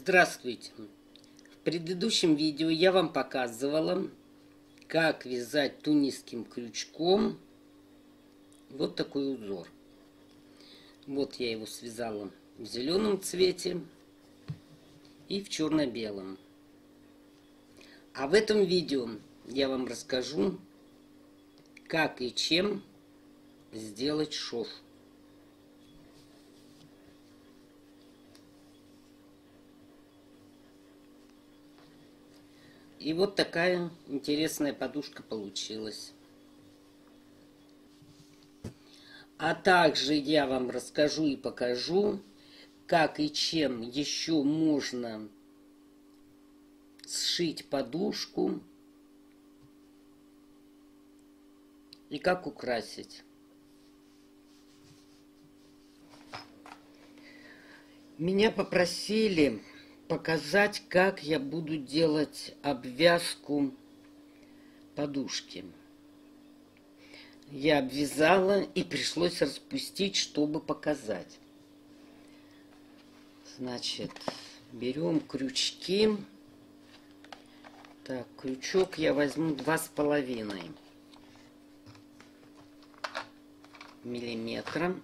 Здравствуйте! В предыдущем видео я вам показывала, как вязать тунисским крючком вот такой узор. Вот я его связала в зеленом цвете и в черно-белом. А в этом видео я вам расскажу, как и чем сделать шов. И вот такая интересная подушка получилась. А также я вам расскажу и покажу, как и чем еще можно сшить подушку и как украсить. Меня попросили показать, как я буду делать обвязку подушки. Я обвязала и пришлось распустить, чтобы показать. Значит, берем крючки. Так, крючок я возьму 2,5 миллиметра.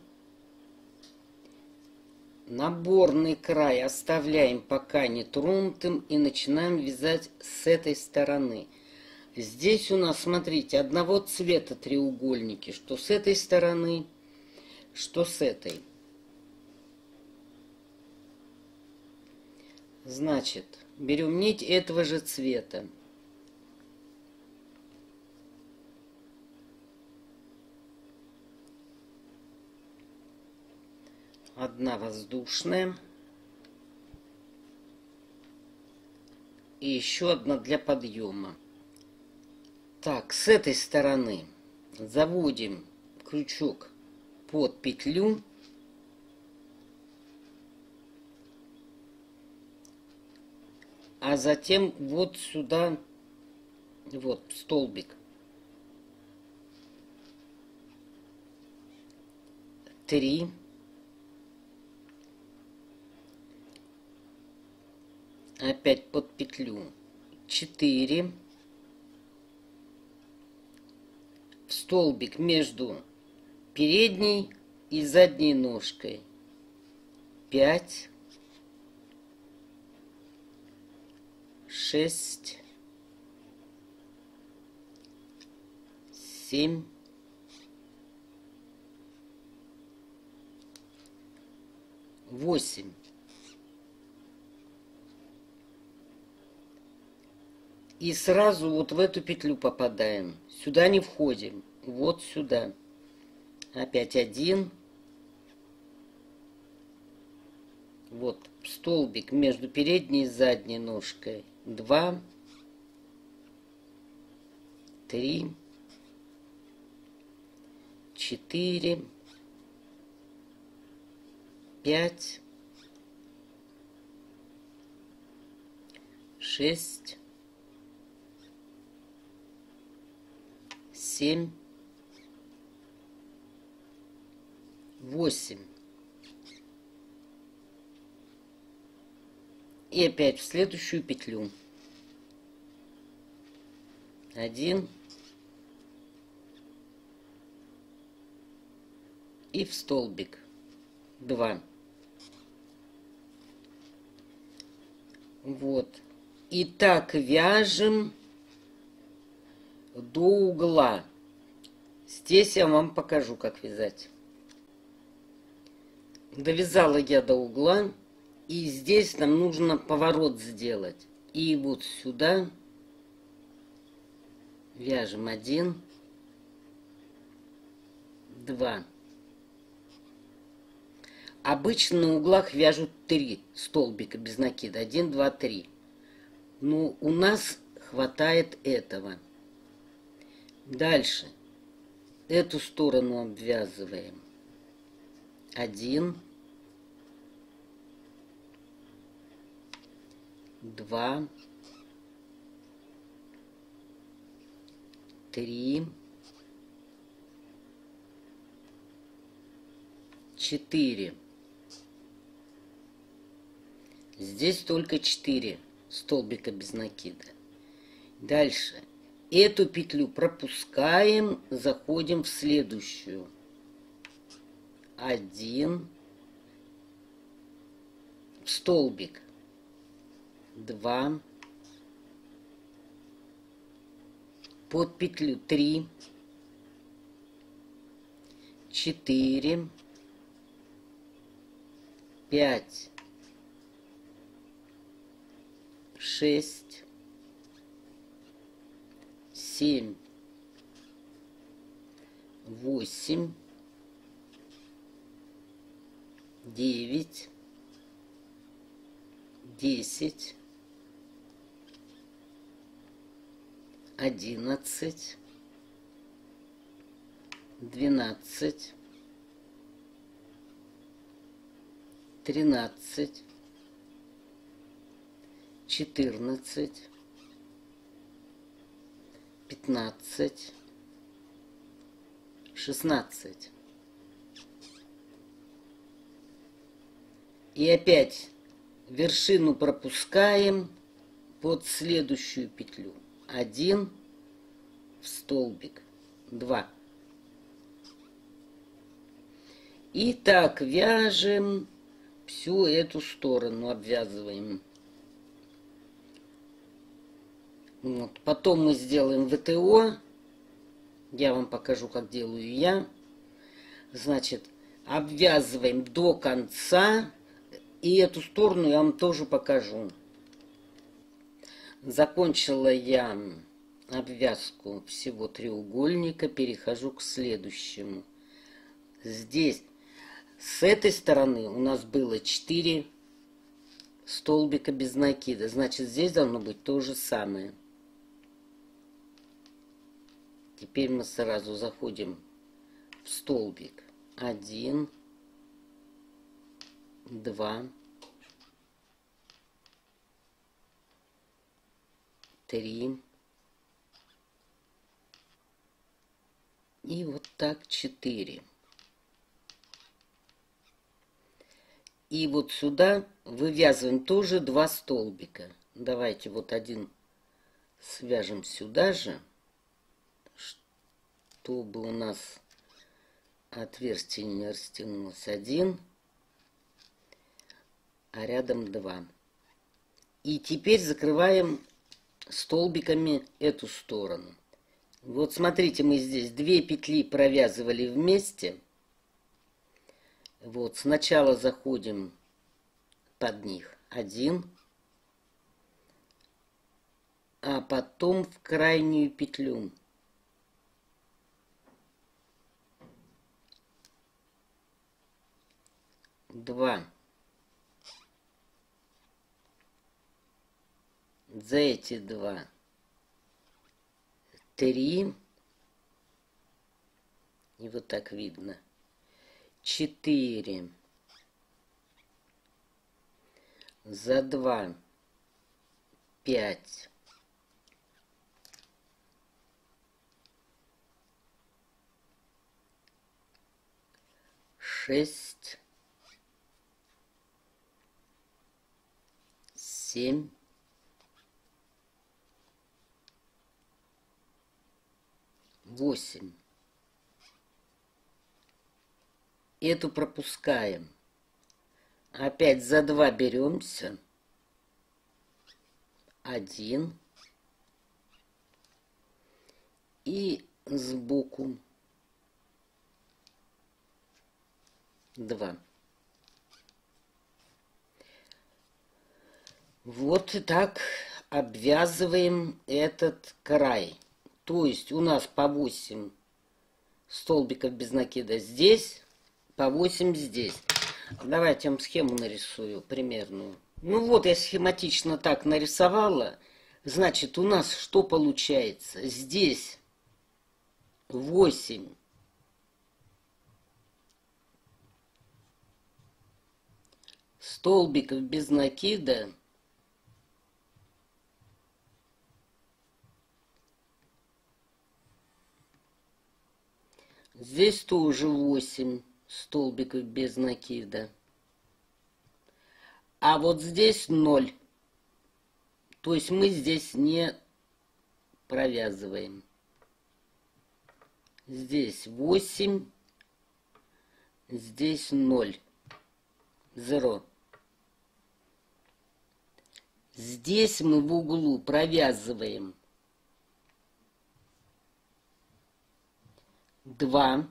Наборный край оставляем пока не тронутым и начинаем вязать с этой стороны. Здесь у нас, смотрите, одного цвета треугольники, что с этой стороны, что с этой. Значит, берем нить этого же цвета. Одна воздушная. И еще одна для подъема. Так, с этой стороны заводим крючок под петлю. А затем вот сюда, вот столбик. 3. Опять под петлю 4, в столбик между передней и задней ножкой 5, 6, 7, 8. И сразу вот в эту петлю попадаем. Сюда не входим. Вот сюда. Опять 1. Вот столбик между передней и задней ножкой. 2. 3. 4. 5. 6. 7, 8. И опять в следующую петлю. 1. И в столбик. 2. Вот. И так вяжем до угла. Здесь я вам покажу, как вязать. Довязала я до угла. И здесь нам нужно поворот сделать. И вот сюда вяжем 1, 2. Обычно на углах вяжут 3 столбика без накида. 1, 2, 3. Но у нас хватает этого. Дальше эту сторону обвязываем. 1, 2, 3, 4. Здесь только 4 столбика без накида. Дальше. Эту петлю пропускаем, заходим в следующую. 1 столбик, 2, под петлю 3, 4, 5, 6, 7, 8, 9, 10, 11, 12, 13, 14, 15, 16. И опять вершину пропускаем под следующую петлю. 1 в столбик, 2. И так вяжем всю эту сторону, обвязываем. Вот. Потом мы сделаем ВТО. Я вам покажу, как делаю я. Значит, обвязываем до конца. И эту сторону я вам тоже покажу. Закончила я обвязку всего треугольника. Перехожу к следующему. Здесь, с этой стороны у нас было 4 столбика без накида. Значит, здесь должно быть то же самое. Теперь мы сразу заходим в столбик. 1, 2, 3. И вот так 4. И вот сюда вывязываем тоже 2 столбика. Давайте вот один свяжем сюда же, чтобы у нас отверстие не растянулось. 1, а рядом 2. И теперь закрываем столбиками эту сторону. Вот смотрите, мы здесь 2 петли провязывали вместе. Вот сначала заходим под них 1, а потом в крайнюю петлю. Два. За эти 2. 3. И вот так видно. 4. За 2. 5. 6. 7. 8. Эту пропускаем. Опять за 2 беремся. 1. И сбоку 2. Вот и так обвязываем этот край. То есть у нас по 8 столбиков без накида здесь, по 8 здесь. Давайте я вам схему нарисую примерную. Ну вот я схематично так нарисовала. Значит, у нас что получается? Здесь 8 столбиков без накида. Здесь тоже 8 столбиков без накида. А вот здесь 0. То есть мы здесь не провязываем. Здесь 8, здесь 0. 0. Здесь мы в углу провязываем 2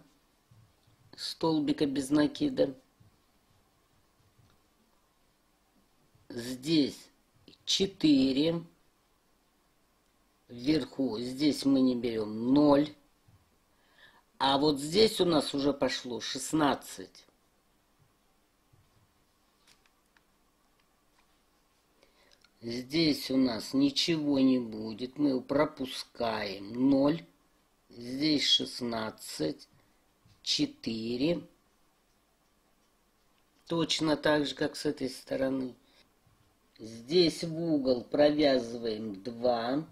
столбика без накида. Здесь 4. Вверху здесь мы не берем 0. А вот здесь у нас уже пошло 16. Здесь у нас ничего не будет. Мы его пропускаем. 0. Здесь 16. 4. Точно так же, как с этой стороны. Здесь в угол провязываем 2.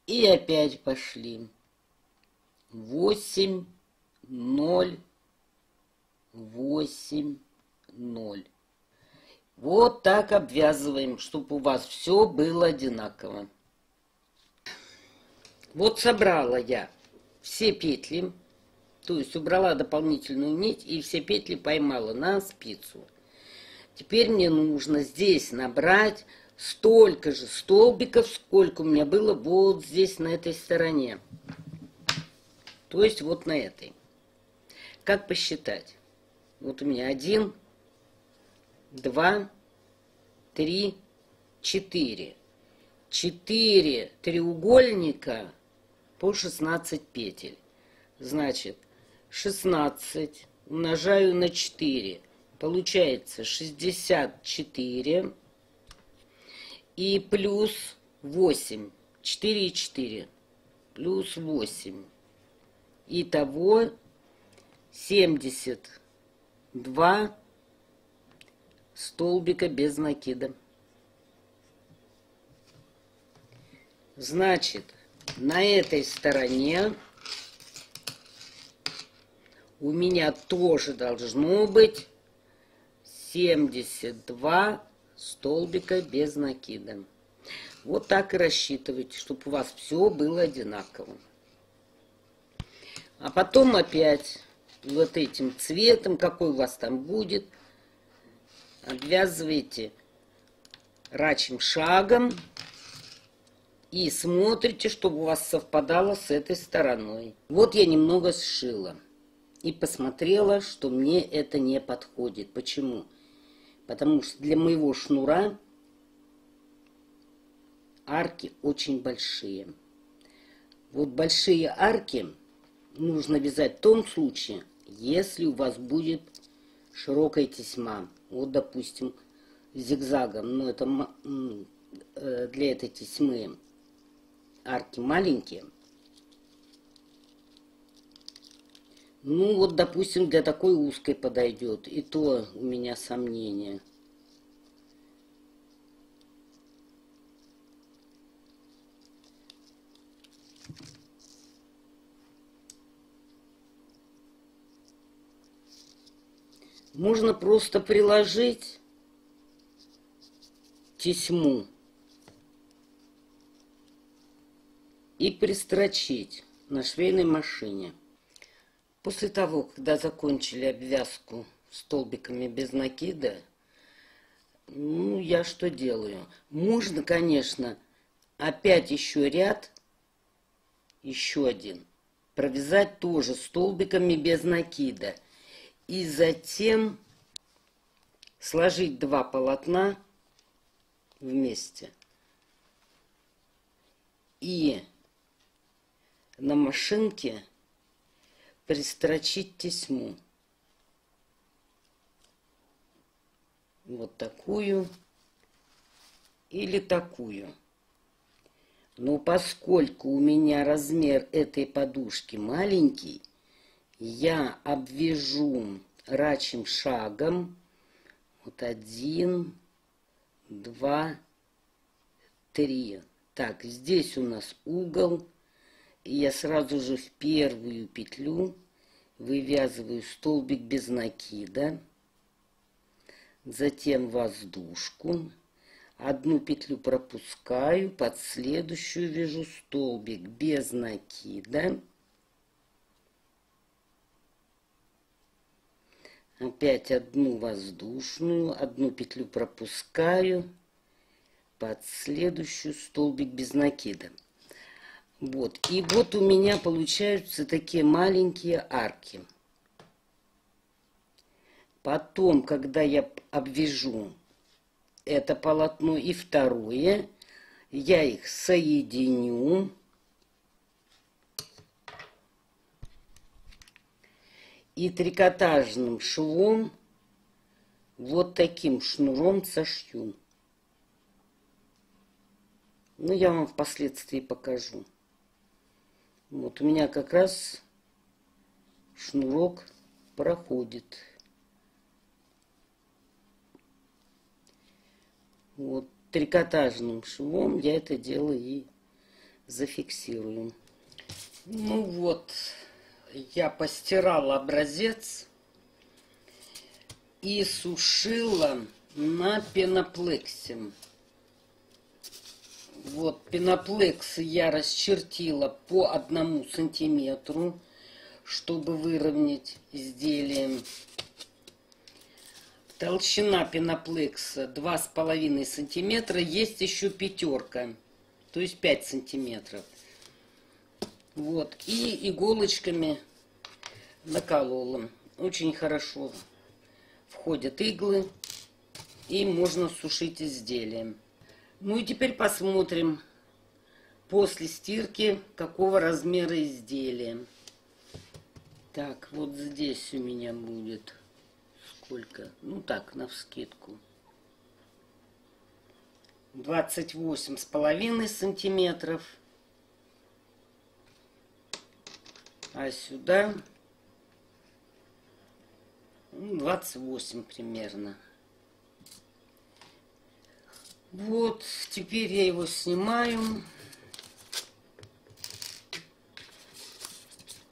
И опять пошли. 8, 0, 8, 0. Вот так обвязываем, чтобы у вас все было одинаково. Вот собрала я все петли, то есть убрала дополнительную нить и все петли поймала на спицу. Теперь мне нужно здесь набрать столько же столбиков, сколько у меня было вот здесь на этой стороне. То есть вот на этой. Как посчитать? Вот у меня 1, 2, 3, 4. 4 треугольника по 16 петель. Значит, 16 умножаю на 4. Получается 64. И плюс 8. 4 и 4. Плюс 8. Итого 72 столбика без накида. Значит, на этой стороне у меня тоже должно быть 72 столбика без накида. Вот так и рассчитывайте, чтобы у вас все было одинаково. А потом опять вот этим цветом, какой у вас там будет, обвязываете рачьим шагом и смотрите, чтобы у вас совпадало с этой стороной. Вот я немного сшила и посмотрела, что мне это не подходит. Почему? Потому что для моего шнура арки очень большие. Вот большие арки нужно вязать в том случае, если у вас будет широкая тесьма. Вот, допустим, зигзагом, но это для этой тесьмы арки маленькие. Ну, вот, допустим, для такой узкой подойдет. И то у меня сомнения. Можно просто приложить тесьму и пристрочить на швейной машине. После того, когда закончили обвязку столбиками без накида, ну, я что делаю? Можно, конечно, опять еще ряд, еще один, провязать тоже столбиками без накида. И затем сложить два полотна вместе. И на машинке пристрочить тесьму. Вот такую или такую. Но поскольку у меня размер этой подушки маленький, я обвяжу рачьим шагом. Вот 1, 2, 3. Так, здесь у нас угол. И я сразу же в первую петлю вывязываю столбик без накида. затем воздушку, одну петлю пропускаю, под следующую вяжу столбик без накида, опять одну воздушную, одну петлю пропускаю, под следующую столбик без накида. Вот, и вот у меня получаются такие маленькие арки. Потом, когда я обвяжу это полотно и второе, я их соединю. И трикотажным швом вот таким шнуром сошью. Ну, я вам впоследствии покажу. Вот у меня как раз шнурок проходит. Вот трикотажным швом я это дело и зафиксирую. Ну вот, я постирала образец и сушила на пеноплексе. Вот пеноплекс я расчертила по 1 сантиметру, чтобы выровнять изделие. Толщина пеноплекса 2,5 сантиметра. Есть еще пятерка, то есть 5 сантиметров. Вот, и иголочками наколола. Очень хорошо входят иглы, и можно сушить изделие. Ну и теперь посмотрим после стирки, какого размера изделия. Так, вот здесь у меня будет сколько? Ну так, навскидку. 28,5 сантиметров. А сюда 28 примерно. Вот, теперь я его снимаю.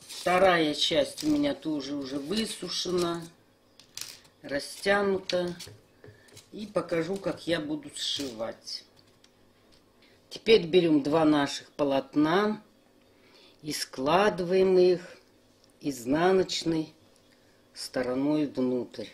Вторая часть у меня тоже уже высушена, растянута. И покажу, как я буду сшивать. Теперь берем 2 наших полотна и складываем их изнаночной стороной внутрь.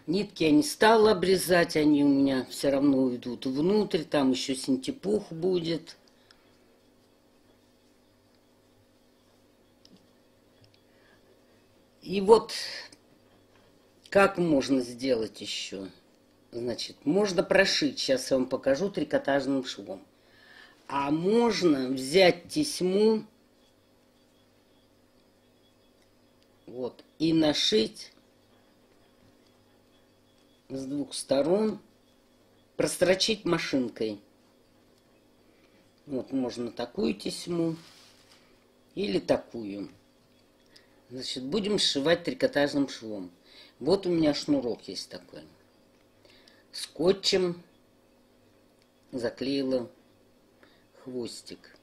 Нитки я не стала обрезать, они у меня все равно уйдут внутрь, там еще синтепух будет. И вот как можно сделать еще. Значит, можно прошить, сейчас я вам покажу трикотажным швом. А можно взять тесьму вот, и нашить с 2 сторон, прострочить машинкой. Вот можно такую тесьму или такую. Значит, будем сшивать трикотажным швом. Вот у меня шнурок есть такой. Скотчем заклеила хвостик.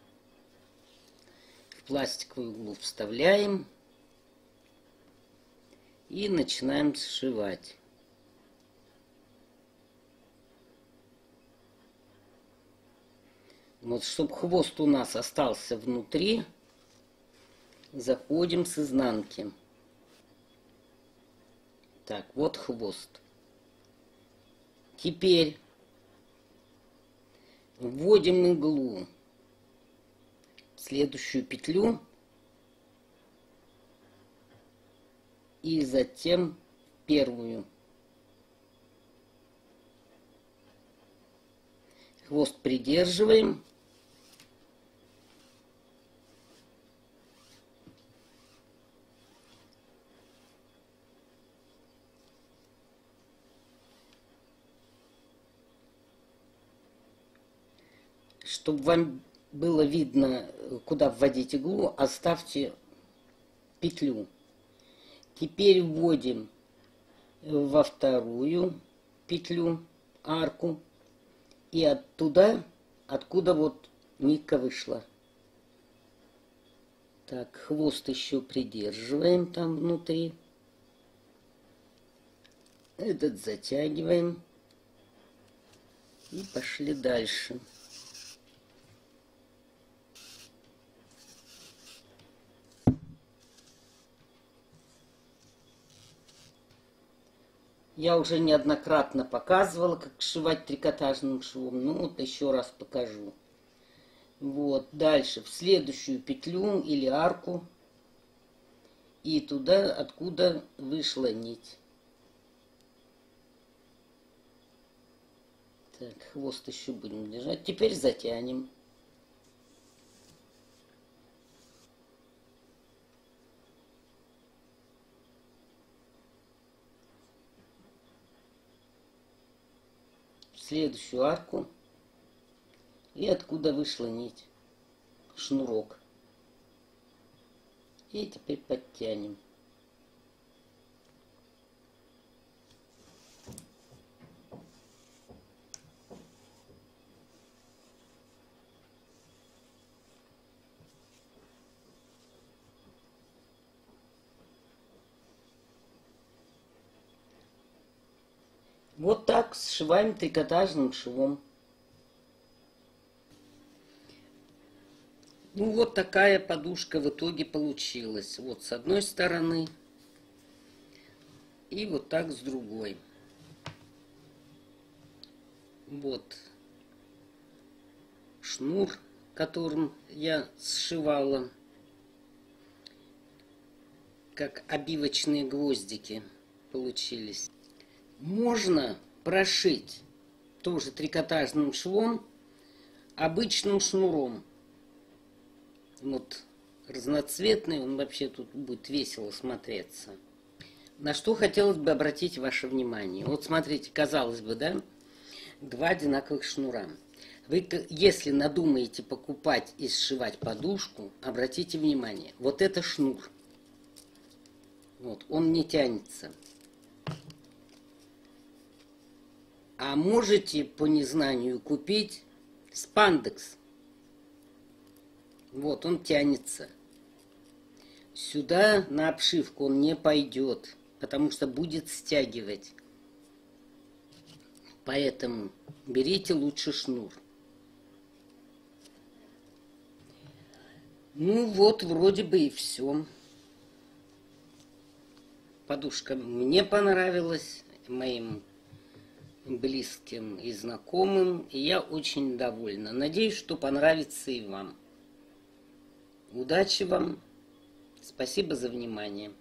В пластиковую иглу вставляем и начинаем сшивать. Вот, чтобы хвост у нас остался внутри, заходим с изнанки. Так, вот хвост. Теперь вводим иглу в следующую петлю и затем первую. Хвост придерживаем. Чтобы вам было видно, куда вводить иглу, оставьте петлю. Теперь вводим во вторую петлю арку и оттуда, откуда вот нитка вышла. Так, хвост еще придерживаем там внутри. Этот затягиваем. И пошли дальше. Я уже неоднократно показывала, как сшивать трикотажным швом. Ну вот еще раз покажу. Вот, дальше в следующую петлю или арку. И туда, откуда вышла нить. Так, хвост еще будем держать. Теперь затянем. Следующую арку и откуда вышла нить, шнурок. И теперь подтянем. Вот так сшиваем трикотажным швом. Ну вот такая подушка в итоге получилась. Вот с одной стороны и вот так с другой. Вот шнур, которым я сшивала, как обивочные гвоздики получились. Можно прошить тоже трикотажным швом обычным шнуром. Вот разноцветный, он вообще тут будет весело смотреться. На что хотелось бы обратить ваше внимание. Вот смотрите, казалось бы, да, два одинаковых шнура. Вы, если надумаете покупать и сшивать подушку, обратите внимание, вот это шнур. Вот, он не тянется. А можете по незнанию купить спандекс. Вот, он тянется. Сюда на обшивку он не пойдет, потому что будет стягивать. Поэтому берите лучше шнур. Ну вот, вроде бы и все. Подушка мне понравилась, моим близким и знакомым, и я очень довольна. Надеюсь, что понравится и вам. Удачи вам. Спасибо за внимание.